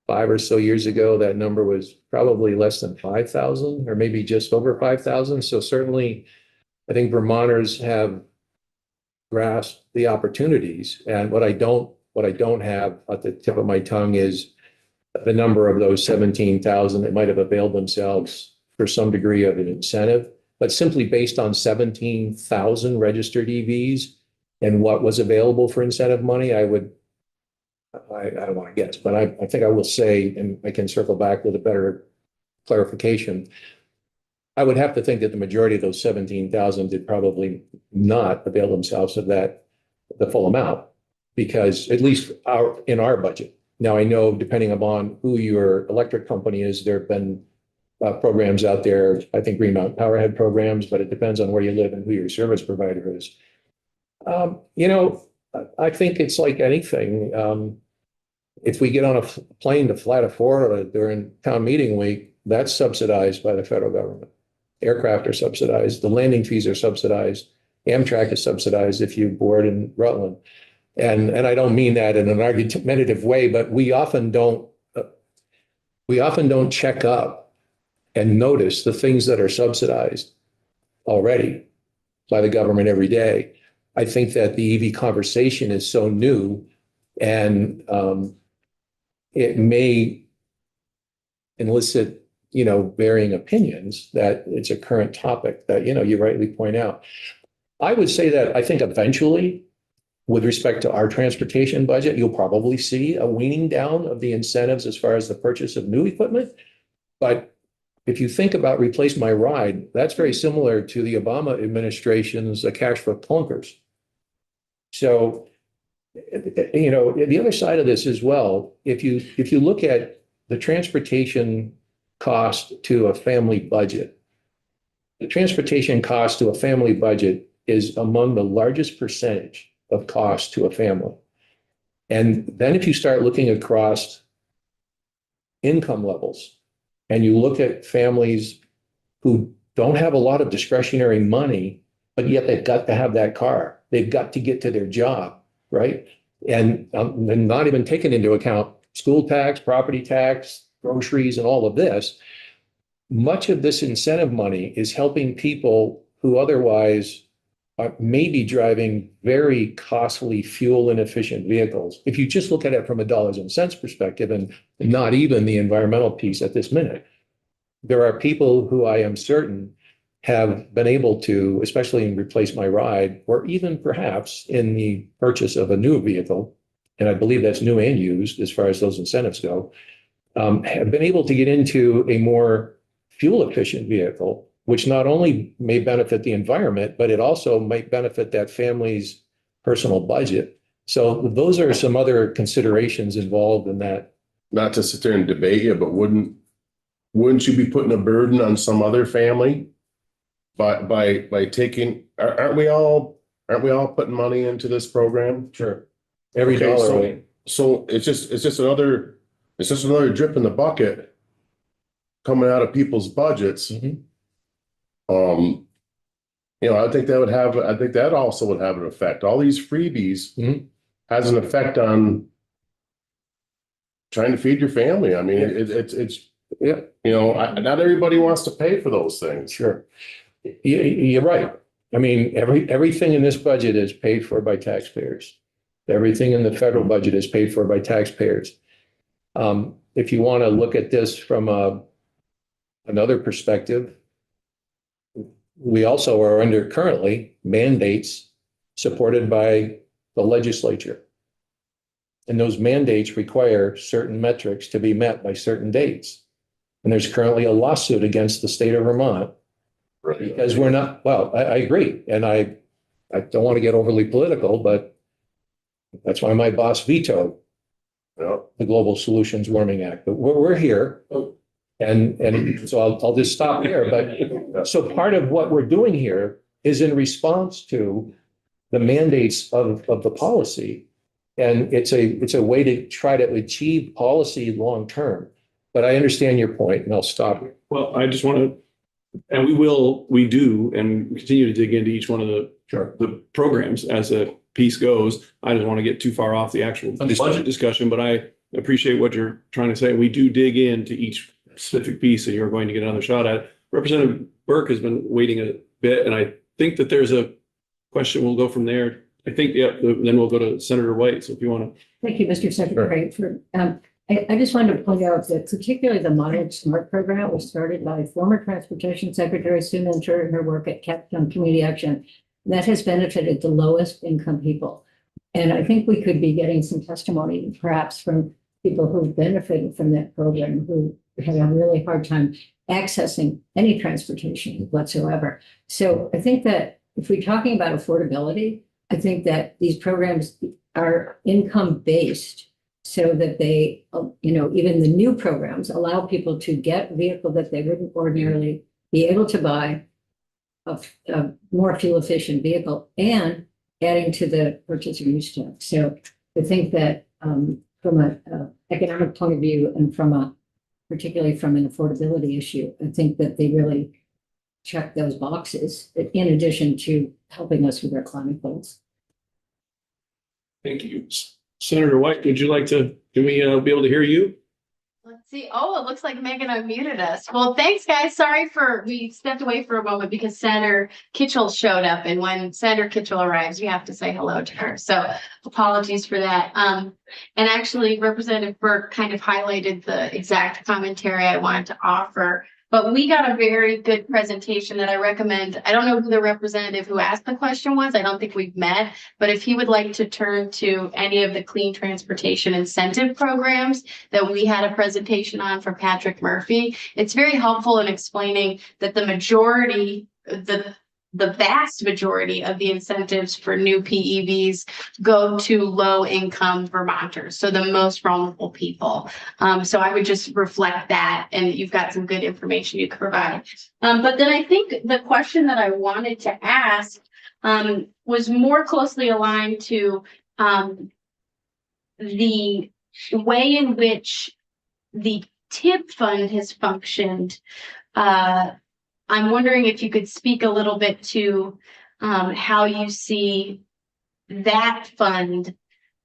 5 or so years ago, that number was probably less than 5,000 or maybe just over 5,000. So certainly, I think Vermonters have grasped the opportunities. And what I don't have at the tip of my tongue is the number of those 17,000 that might have availed themselves for some degree of an incentive, but simply based on 17,000 registered EVs and what was available for incentive money, I don't want to guess, but I think I will say, and I can circle back with a better clarification. I would have to think that the majority of those 17,000 did probably not avail themselves of the full amount, because at least in our budget. Now, I know depending upon who your electric company is, there have been programs out there. I think Green Mountain Power had programs, but it depends on where you live and who your service provider is. I think it's like anything. If we get on a plane to fly to Florida during town meeting week, that's subsidized by the federal government. Aircraft are subsidized. The landing fees are subsidized. Amtrak is subsidized if you board in Rutland. And I don't mean that in an argumentative way, but we often don't check up and notice the things that are subsidized already by the government every day. I think that the EV conversation is so new, and it may elicit, varying opinions, that it's a current topic that, you rightly point out. I would say that I think eventually, with respect to our transportation budget, you'll probably see a weaning down of the incentives as far as the purchase of new equipment. But if you think about Replace My Ride, that's very similar to the Obama administration's cash for clunkers. So, the other side of this as well, if you look at the transportation cost to a family budget, the transportation cost to a family budget is among the largest percentage of cost to a family. And then if you start looking across income levels, and you look at families who don't have a lot of discretionary money, but yet they've got to have that car. They've got to get to their job, right? And not even taking into account school tax, property tax, groceries, and all of this. Much of this incentive money is helping people who otherwise may be driving very costly, fuel inefficient vehicles. If you just look at it from a dollars and cents perspective, and not even the environmental piece at this minute, there are people who I am certain have been able to, especially in Replace My Ride, or even perhaps in the purchase of a new vehicle, and I believe that's new and used as far as those incentives go, have been able to get into a more fuel efficient vehicle, which not only may benefit the environment, but it also might benefit that family's personal budget. So those are some other considerations involved in that. Not to sit there and debate you, but wouldn't you be putting a burden on some other family? By taking, aren't we all putting money into this program? Sure. Every Okay, dollar. so- Right? So it's just another drip in the bucket coming out of people's budgets. Mhm. I think that also would have an effect. All these freebies Mhm. has an effect on trying to feed your family. I mean, Yeah. it's, Yeah, not everybody wants to pay for those things. sure. You're right. I mean, everything in this budget is paid for by taxpayers. Everything in the federal budget is paid for by taxpayers. If you want to look at this from another perspective, we also are under currently mandates supported by the legislature. And those mandates require certain metrics to be met by certain dates. And there's currently a lawsuit against the state of Vermont because we're not, well, I agree. And I don't want to get overly political, but that's why my boss vetoed the Global Solutions Warming Act. But we're here. And so I'll just stop there. But so part of what we're doing here is in response to the mandates of the policy. And it's a way to try to achieve policy long term. But I understand your point, and I'll stop. Well, I just want to, and we do, and continue to dig into each one of the programs as a piece goes. I don't want to get too far off the actual budget discussion, but I appreciate what you're trying to say. We do dig into each specific piece, and you're going to get another shot at it. Representative Burke has been waiting a bit, and I think that there's a question. We'll go from there. I think, then we'll go to Senator White. So if you want to. Thank you, Mr. Secretary. I just wanted to point out that particularly the Mileage Smart program was started by former Transportation Secretary Sue Minter in her work at Capstone Community Action. That has benefited the lowest income people. And I think we could be getting some testimony perhaps from people who've benefited from that program, who had a really hard time accessing any transportation whatsoever. So I think that if we're talking about affordability, I think that these programs are income-based so that they, even the new programs allow people to get a vehicle that they wouldn't ordinarily be able to buy, a more fuel-efficient vehicle, and adding to the purchase or use tax. So I think that from an economic point of view and particularly from an affordability issue, I think that they really check those boxes in addition to helping us with our climate goals. Thank you. Senator White, would you like to, can we be able to hear you? Let's see. Oh, it looks like Megan unmuted us. Well, thanks, guys. Sorry we stepped away for a moment because Senator Kitchell showed up. And when Senator Kitchell arrives, you have to say hello to her. So apologies for that. And actually, Representative Burke kind of highlighted the exact commentary I wanted to offer. But we got a very good presentation that I recommend. I don't know who the representative who asked the question was. I don't think we've met. But if he would like to turn to any of the clean transportation incentive programs that we had a presentation on from Patrick Murphy, it's very helpful in explaining that the vast majority of the incentives for new PEVs go to low income Vermonters, so the most vulnerable people. So I would just reflect that, and you've got some good information you can provide. But then I think the question that I wanted to ask was more closely aligned to the way in which the TIP fund has functioned. I'm wondering if you could speak a little bit to how you see that fund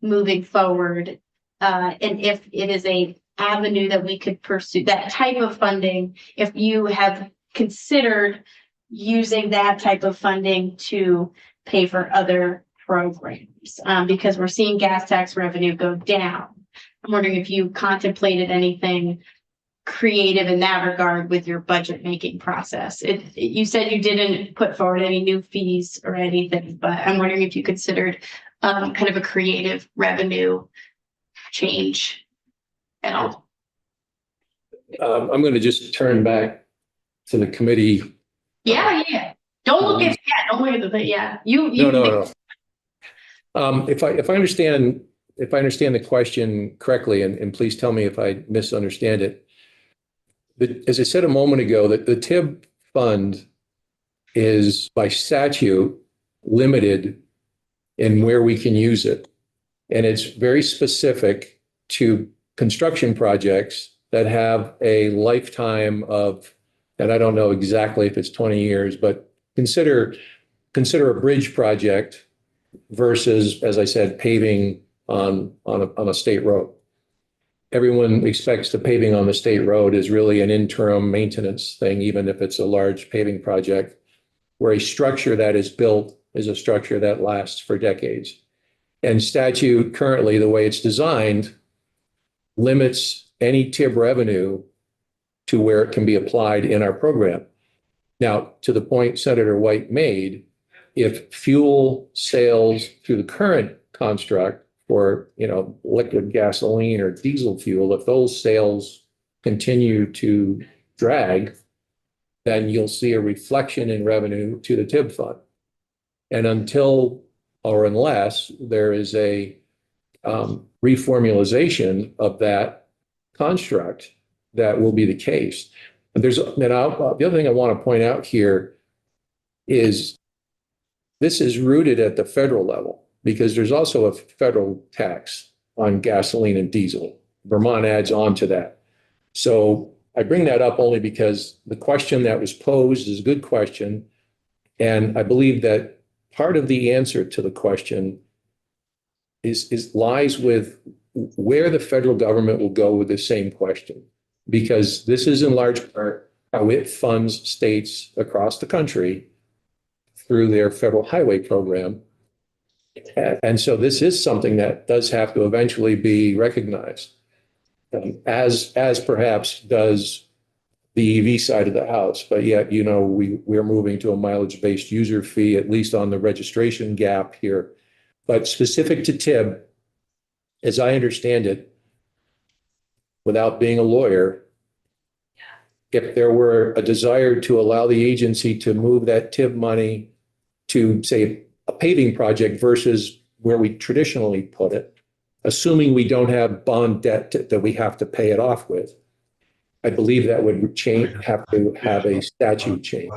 moving forward, and if it is an avenue that we could pursue, that type of funding, if you have considered using that type of funding to pay for other programs, because we're seeing gas tax revenue go down. I'm wondering if you contemplated anything creative in that regard with your budget making process. You said you didn't put forward any new fees or anything, but I'm wondering if you considered kind of a creative revenue change at all. I'm going to just turn back to the committee. Yeah. Don't look at the thing. Yeah. No. If I understand the question correctly, and please tell me if I misunderstand it. As I said a moment ago, that the TIB fund is by statute limited in where we can use it. And it's very specific to construction projects that have a lifetime of, and I don't know exactly if it's 20 years, but consider a bridge project versus, as I said, paving on a state road. Everyone expects the paving on the state road is really an interim maintenance thing, even if it's a large paving project, where a structure that is built is a structure that lasts for decades. And statute currently, the way it's designed, limits any TIB revenue to where it can be applied in our program. Now, to the point Senator White made, if fuel sales through the current construct for, liquid gasoline or diesel fuel, if those sales continue to drag, then you'll see a reflection in revenue to the TIB fund. And until or unless there is a reformulation of that construct, that will be the case. And the other thing I want to point out here is this is rooted at the federal level, because there's also a federal tax on gasoline and diesel. Vermont adds on to that. So I bring that up only because the question that was posed is a good question. And I believe that part of the answer to the question lies with where the federal government will go with the same question, because this is in large part how it funds states across the country through their federal highway program. And so this is something that does have to eventually be recognized, as perhaps does the EV side of the house. But yet, we're moving to a mileage-based user fee, at least on the registration gap here. But specific to TIB, as I understand it, without being a lawyer, if there were a desire to allow the agency to move that TIB money to, say, a paving project versus where we traditionally put it, assuming we don't have bond debt that we have to pay it off with, I believe that would have to have a statute change.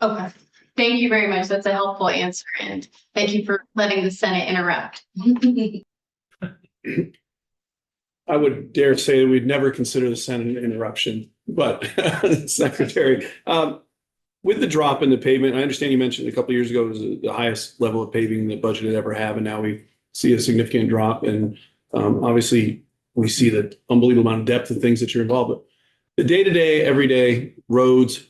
Okay. Thank you very much. That's a helpful answer. And thank you for letting the Senate interrupt. I would dare say that we'd never consider the Senate an interruption, but Secretary, with the drop in the pavement, I understand you mentioned a couple of years ago it was the highest level of paving the budget had ever had, and now we see a significant drop. And obviously, we see the unbelievable amount of depth of things that you're involved with. The day-to-day, everyday roads,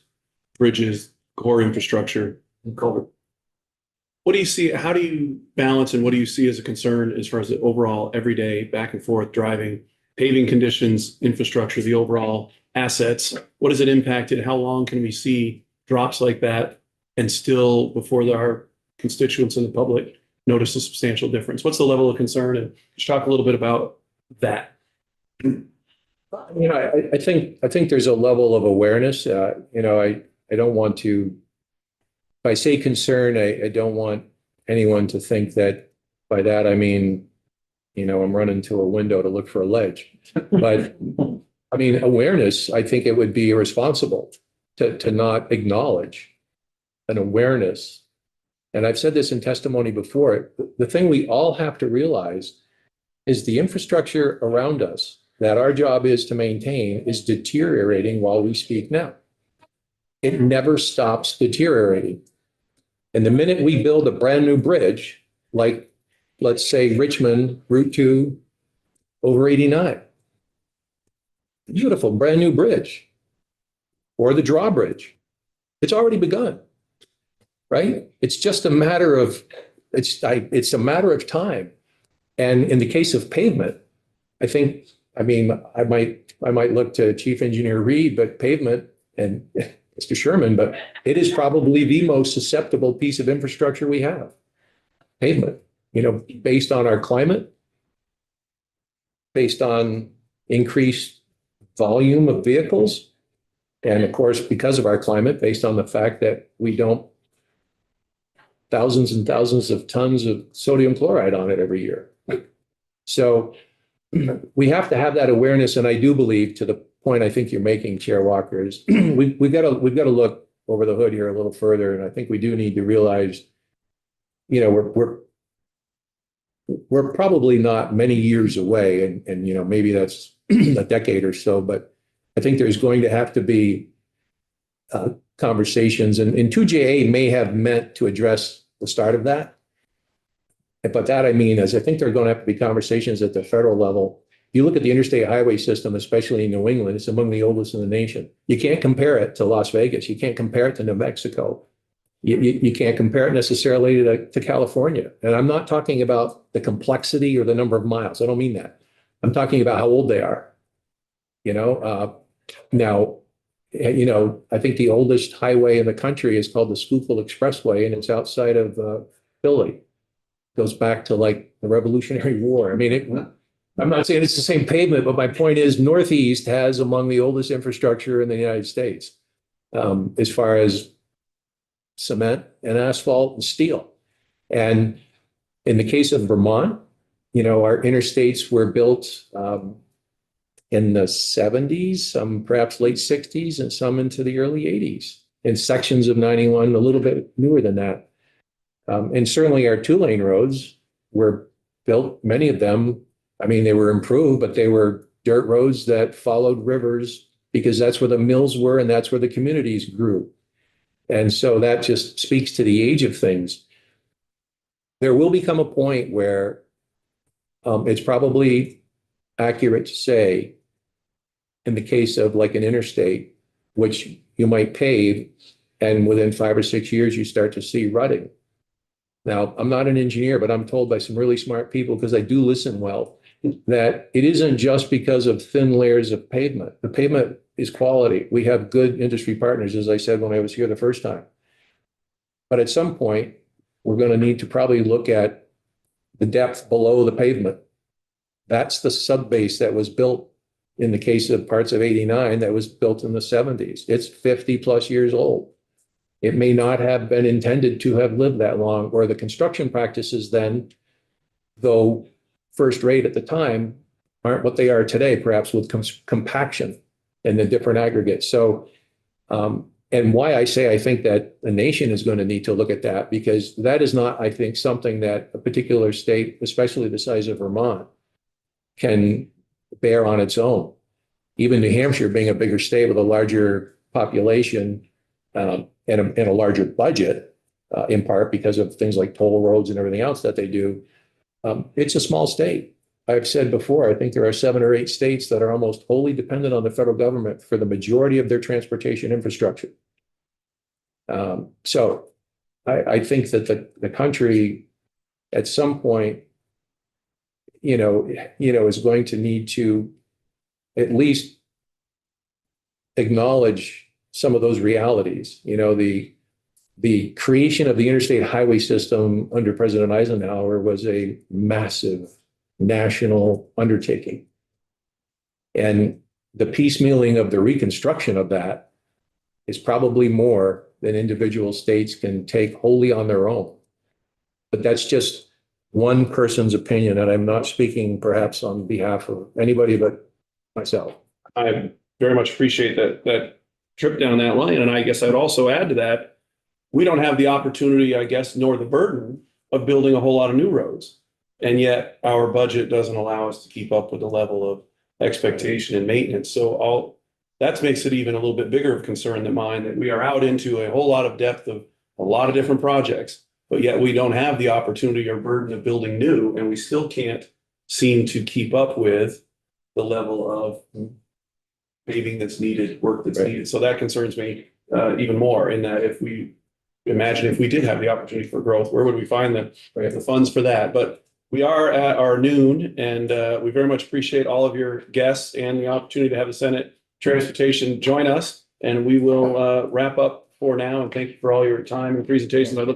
bridges, core infrastructure, culvert. What do you see? How do you balance, and what do you see as a concern as far as the overall everyday back and forth driving, paving conditions, infrastructure, the overall assets? What has it impacted? How long can we see drops like that and still, before our constituents and the public notice a substantial difference? What's the level of concern? And just talk a little bit about that. I think there's a level of awareness. I don't want to, if I say concern, I don't want anyone to think that by that I mean, I'm running to a window to look for a ledge. But awareness, I think it would be irresponsible to not acknowledge an awareness. And I've said this in testimony before. The thing we all have to realize is the infrastructure around us that our job is to maintain is deteriorating while we speak now. It never stops deteriorating. And the minute we build a brand new bridge, like let's say Richmond Route 2 over 89, beautiful brand new bridge, or the drawbridge, it's already begun, right? It's just a matter of, it's a matter of time. And in the case of pavement, I think I mean, I might look to Chief Engineer Reed, but pavement and Mr. Sherman, but it is probably the most susceptible piece of infrastructure we have. Pavement, based on our climate, based on increased volume of vehicles. And of course, because of our climate, based on the fact that we dump thousands and thousands of tons of sodium chloride on it every year. So we have to have that awareness. And I do believe, to the point I think you're making, Chair Walker, is we've got to look over the hood here a little further. And I think we do need to realize, we're probably not many years away, and maybe that's a decade or so, but I think there's going to have to be conversations, and 2JA may have meant to address the start of that. But that, I mean, is I think there are going to have to be conversations at the federal level. If you look at the interstate highway system, especially in New England, it's among the oldest in the nation. You can't compare it to Las Vegas. You can't compare it to New Mexico. You can't compare it necessarily to California. And I'm not talking about the complexity or the number of miles. I don't mean that. I'm talking about how old they are. Now, I think the oldest highway in the country is called the Schuylkill Expressway, and it's outside of Philly. Goes back to like the Revolutionary War. I mean, I'm not saying it's the same pavement, but my point is Northeast has among the oldest infrastructure in the United States, as far as cement and asphalt and steel. And in the case of Vermont, our interstates were built in the 70s, some perhaps late 60s, and some into the early 80s. In sections of 91, a little bit newer than that. And certainly our 2-lane roads were built, many of them, I mean, they were improved, but they were dirt roads that followed rivers because that's where the mills were and that's where the communities grew. And so that just speaks to the age of things. There will become a point where it's probably accurate to say, in the case of like an interstate, which you might pave, and within 5 or 6 years, you start to see rutting. Now, I'm not an engineer, but I'm told by some really smart people, because I do listen well, that it isn't just because of thin layers of pavement. The pavement is quality. We have good industry partners, as I said when I was here the first time. But at some point, we're going to need to probably look at the depth below the pavement. That's the subbase that was built in the case of parts of 89 that was built in the 70s. It's 50 plus years old. It may not have been intended to have lived that long, or the construction practices then, though first rate at the time, aren't what they are today, perhaps with compaction and the different aggregates. So, and why I say I think that the nation is going to need to look at that, because that is not, I think, something that a particular state, especially the size of Vermont, can bear on its own. Even New Hampshire, being a bigger state with a larger population and a larger budget, in part because of things like toll roads and everything else that they do, it's a small state. I've said before, I think there are 7 or 8 states that are almost wholly dependent on the federal government for the majority of their transportation infrastructure. So I think that the country at some point, is going to need to at least acknowledge some of those realities. The creation of the interstate highway system under President Eisenhower was a massive national undertaking. And the piecemealing of the reconstruction of that is probably more than individual states can take wholly on their own. But that's just one person's opinion, and I'm not speaking perhaps on behalf of anybody but myself. I very much appreciate that trip down that line. And I guess I'd also add to that, we don't have the opportunity, I guess, nor the burden of building a whole lot of new roads. And yet our budget doesn't allow us to keep up with the level of expectation and maintenance. So that makes it even a little bit bigger of concern than mine, that we are out into a whole lot of depth of a lot of different projects, but yet we don't have the opportunity or burden of building new, and we still can't seem to keep up with the level of paving that's needed, work that's needed. So that concerns me even more, in that if we did have the opportunity for growth, where would we find the funds for that? But we are at our noon, and we very much appreciate all of your guests and the opportunity to have the Senate Transportation join us. And we will wrap up for now, and thank you for all your time and presentations. I look